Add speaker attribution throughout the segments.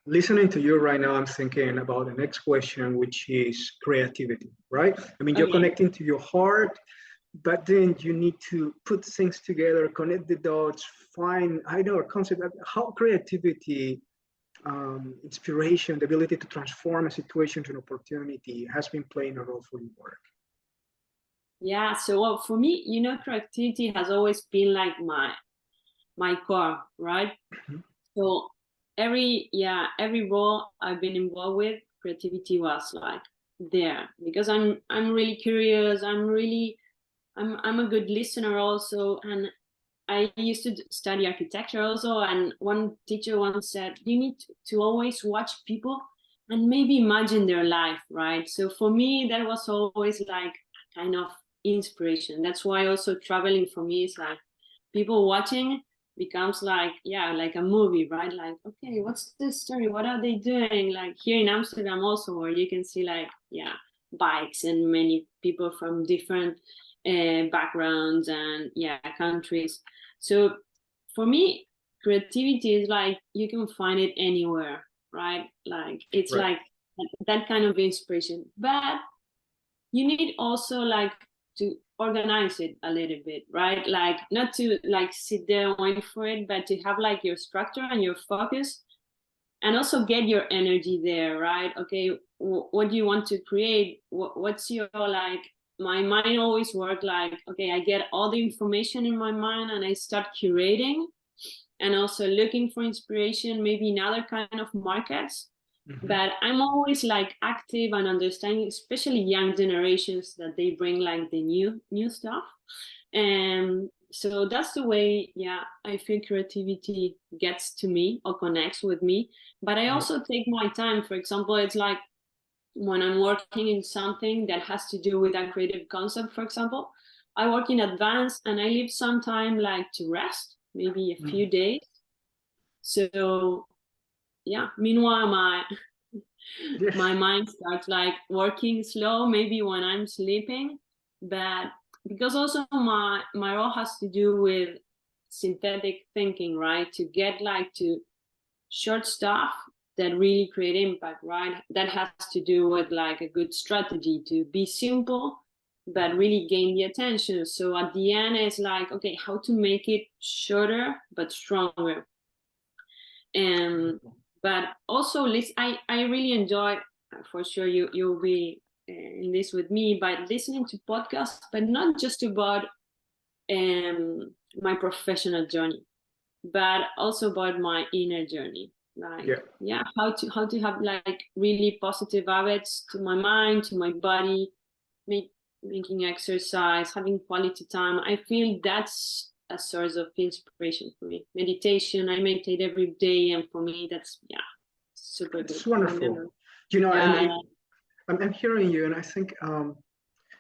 Speaker 1: Listening to you right now, I'm thinking about the next question, which is creativity, right? I mean, you're
Speaker 2: Okay.
Speaker 1: connecting to your heart, but then you need to put things together, connect the dots, find, I know, a concept of how creativity, inspiration, the ability to transform a situation to an opportunity has been playing a role for your work.
Speaker 2: Yeah. So for me, creativity has always been like my core, right?
Speaker 1: Mhm.
Speaker 2: So every role I've been involved with, creativity was like there because I'm really curious. I'm a good listener also, and I used to study architecture also. And one teacher once said, you need to always watch people and maybe imagine their life, right? So for me, that was always like kind of inspiration. That's why also traveling for me is like people watching becomes like, yeah, like a movie, right? Like, okay, what's this story? What are they doing? Like here in Amsterdam also, where you can see like, yeah, bikes and many people from different backgrounds and yeah, countries. So for me, creativity is like you can find it anywhere, right? Like it's
Speaker 1: Right.
Speaker 2: like that kind of inspiration. But you need also like to organize it a little bit, right? Like not to like sit there and wait for it, but to have like your structure and your focus and also get your energy there, right? Okay, what do you want to create? What's your like, my mind always work like, okay, I get all the information in my mind and I start curating and also looking for inspiration maybe in other kind of markets.
Speaker 1: Mhm.
Speaker 2: But I'm always like active and understanding, especially young generations, that they bring like the new stuff. And so that's the way, yeah, I feel creativity gets to me or connects with me. But I
Speaker 1: Right.
Speaker 2: also take my time. For example, it's like when I'm working in something that has to do with a creative concept, for example, I work in advance and I leave some time like to rest, maybe a few
Speaker 1: Mhm.
Speaker 2: days. So yeah, meanwhile
Speaker 1: Yes.
Speaker 2: my mind starts like working slow, maybe when I'm sleeping. But because also my role has to do with synthetic thinking, right? To get like to short stuff that really create impact, right? That has to do with like a good strategy to be simple but
Speaker 1: Mhm.
Speaker 2: really gain the attention. So at the end it's like, okay, how to make it shorter but stronger. And but also I really enjoy, for sure you'll be in this with me, by listening to podcasts, but not just about my professional journey, but also about my inner journey. Like,
Speaker 1: Yeah.
Speaker 2: yeah, how to have like really positive habits to my mind, to my body, make, making exercise, having quality time. I feel that's a source of inspiration for me. Meditation, I meditate every day, and for me that's, yeah, super good.
Speaker 1: It's
Speaker 2: I never,
Speaker 1: wonderful. And
Speaker 2: yeah,
Speaker 1: I'm hearing you, and I think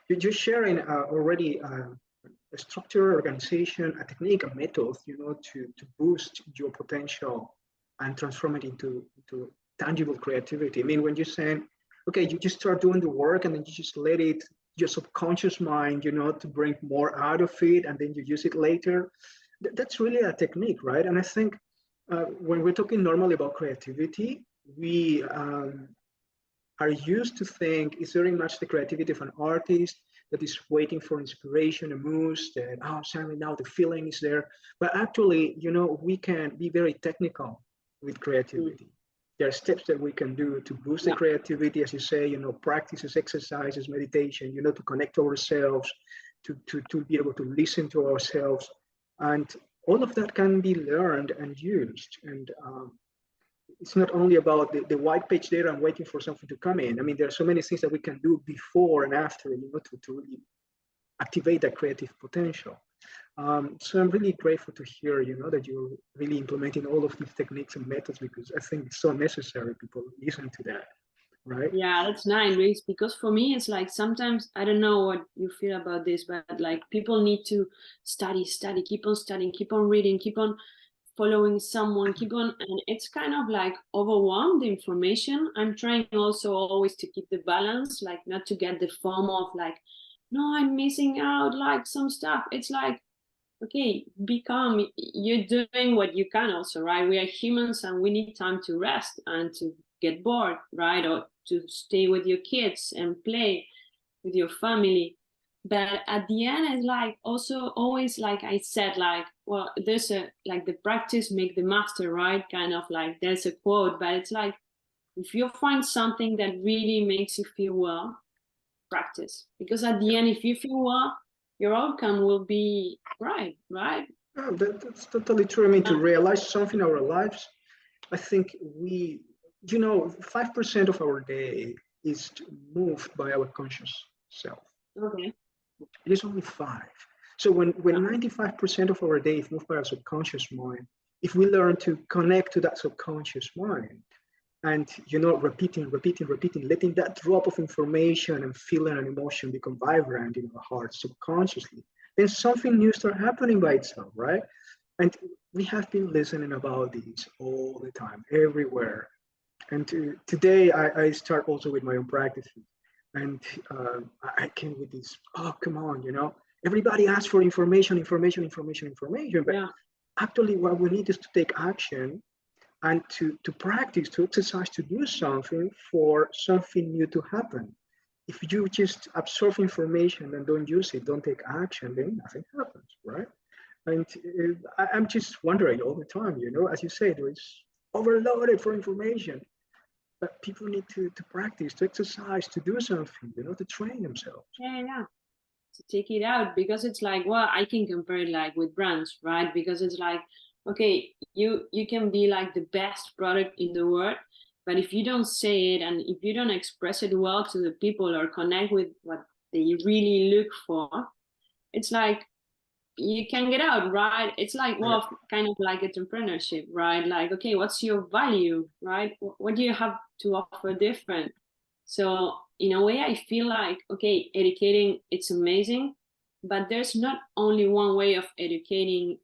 Speaker 1: you're sharing already a structure, organization, a technique, a method, to boost your potential and transform it into tangible creativity. I mean, when you're saying, okay, you just start doing the work and then you just let it, your subconscious mind, to bring more out of it, and then you use it later. That's really a technique, right? And I think when we're talking normally about creativity, we are used to think is very much the creativity of an artist that is waiting for inspiration, a muse, that, oh, suddenly now the feeling is there. But actually, we can be very technical with
Speaker 2: mm,
Speaker 1: creativity. There are steps that we can do to boost the
Speaker 2: yeah,
Speaker 1: creativity, as you say, practices, exercises, meditation, to connect to ourselves, to be able to listen to ourselves. And all of that can be learned and used. And it's not only about the white page there and waiting for something to come in. I mean, there are so many things that we can do before and after, to really activate that creative potential. So I'm really grateful to hear, that you're really implementing all of these techniques and methods, because I think it's so necessary people listen to that, right?
Speaker 2: yeah, that's nice, Luis, because for me it's like sometimes I don't know what you feel about this, but like people need to study, keep on studying, keep on reading, keep on following someone, keep on, and it's kind of like overwhelmed the information. I'm trying also always to keep the balance, like not to get the FOMO of like, no, I'm missing out like some stuff. It's like, okay, you're doing what you can also, right? We are humans and we need time to rest and to get bored, right? Or to stay with your kids and play with your family. But at the end, it's like also always, like I said, like, well, there's like the practice make the master, right? Kind of like there's a quote, but it's like, if you find something that really makes you feel well, practice. Because at the end, if you feel well, your outcome will be right, right?
Speaker 1: Oh, that's totally true. I mean, to realize something in our lives, I think 5% of our day is moved by our conscious self.
Speaker 2: Okay.
Speaker 1: It is only five. So when 95% of our day is moved by our subconscious mind, if we learn to connect to that subconscious mind and repeating, letting that drop of information and feeling and emotion become vibrant in our hearts subconsciously, then something new starts happening by itself, right? And we have been listening about these all the time, everywhere. And today I start also with my own practices. And I came with this, oh, come on, everybody asks for information. But
Speaker 2: Yeah.
Speaker 1: actually what we need is to take action and to practice, to exercise, to do something for something new to happen. If you just absorb information and don't use it, don't take action, then nothing happens, right? And I'm just wondering all the time, as you say, there is overloaded for information, but people need to practice, to exercise, to do something, to train themselves.
Speaker 2: Yeah. To take it out, because it's like, well, I can compare it like with brands, right? Because it's like, okay, you can be like the best product in the world, but if you don't say it and if you don't express it well to the people or connect with what they really look for, it's like you can get out, right? It's like,
Speaker 1: Yeah.
Speaker 2: well, kind of like entrepreneurship, right? Like, okay, what's your value, right? What do you have to offer different? So in a way, I feel like, okay, educating, it's amazing, but there's not only one way of educating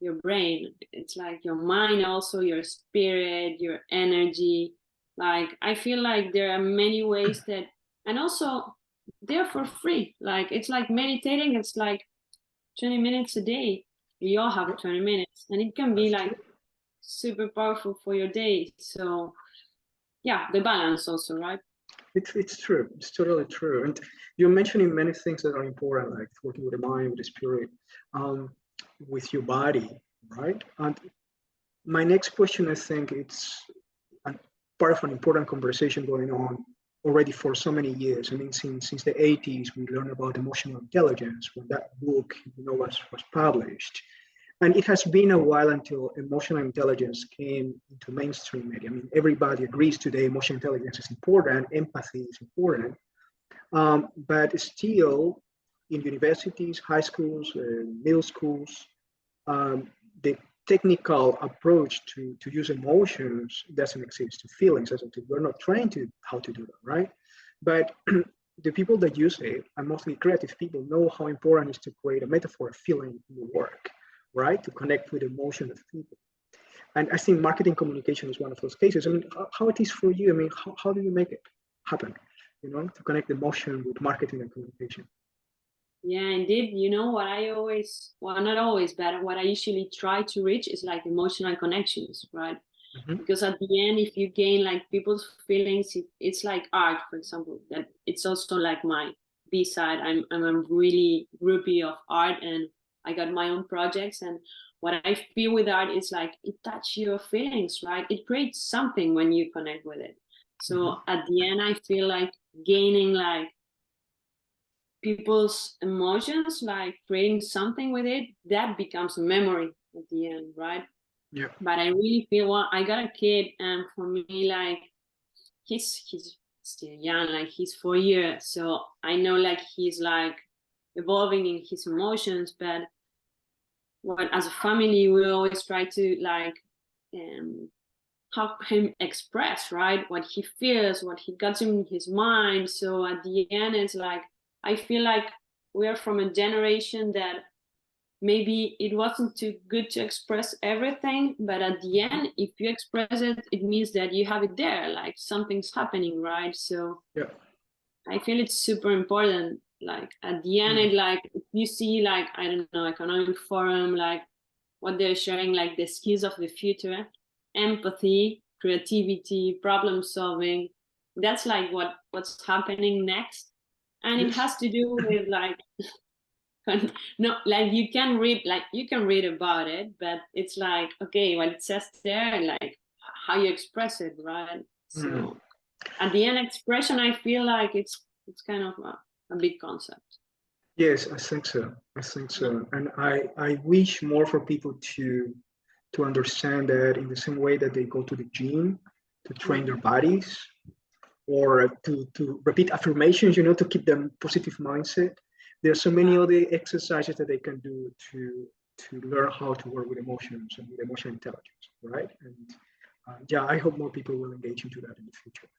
Speaker 2: your brain. It's like your mind, also your spirit, your energy. Like, I feel like there are many ways that, and also they're for free. Like, it's like meditating. It's like 20 minutes a day. We all have 20 minutes, and it can be
Speaker 1: That's
Speaker 2: like
Speaker 1: true.
Speaker 2: super powerful for your day. So yeah, the balance also, right?
Speaker 1: It's true. It's totally true. And you're mentioning many things that are important, like working with the mind, with the spirit, um, with your body, right? And my next question, I think it's a part of an important conversation going on already for so many years. I mean, since the 80s, we learned about emotional intelligence when that book, was published. And it has been a while until emotional intelligence came into mainstream media. I mean, everybody agrees today emotional intelligence is important, empathy is important, but still in universities, high schools, middle schools, the technical approach to use emotions doesn't exist, to feelings doesn't exist. We're not trained to how to do that, right? But the people that use it, and mostly creative people, know how important it is to create a metaphor, a feeling in your work, right? To connect with emotion of people. And I think marketing communication is one of those cases. I mean, how it is for you? I mean, how do you make it happen? To connect emotion with marketing and communication.
Speaker 2: Yeah, indeed. You know what I always, well, not always, but what I usually try to reach is like emotional connections, right?
Speaker 1: Mm-hmm.
Speaker 2: Because at the end, if you gain like people's feelings, it's like art, for example. That it's also like my B side. I'm a really groupie of art, and I got my own projects. And what I feel with art is like it touches your feelings, right? It creates something when you connect with it.
Speaker 1: Mm-hmm.
Speaker 2: So at the end, I feel like gaining like people's emotions, like creating something with it, that becomes a memory at the end, right?
Speaker 1: Yeah.
Speaker 2: But I really feel, well, I got a kid, and for me, like he's still young, like he's 4 years, so I know like he's like evolving in his emotions. But what, as a family, we always try to like um help him express, right, what he feels, what he got in his mind. So at the end, it's like I feel like we're from a generation that maybe it wasn't too good to express everything, but at the
Speaker 1: Mm-hmm.
Speaker 2: end, if you express it, it means that you have it there, like something's happening, right? So
Speaker 1: Yeah.
Speaker 2: I feel it's super important. Like at the end, it like you see like, I don't know, economic forum, like what they're sharing, like the skills of the future, empathy, creativity, problem solving. That's like what's happening next. And it has to do with like no, like you can read about it, but it's like, okay, what it says there, like how you express it, right? So at the end, expression, I feel like it's kind of a big concept.
Speaker 1: Yes, I think so. I think so. And I wish more for people to understand that in the same way that they go to the gym to train their bodies, or to repeat affirmations, to keep them positive mindset. There are so many other exercises that they can do to learn how to work with emotions and with emotional intelligence, right? And yeah, I hope more people will engage into that in the future.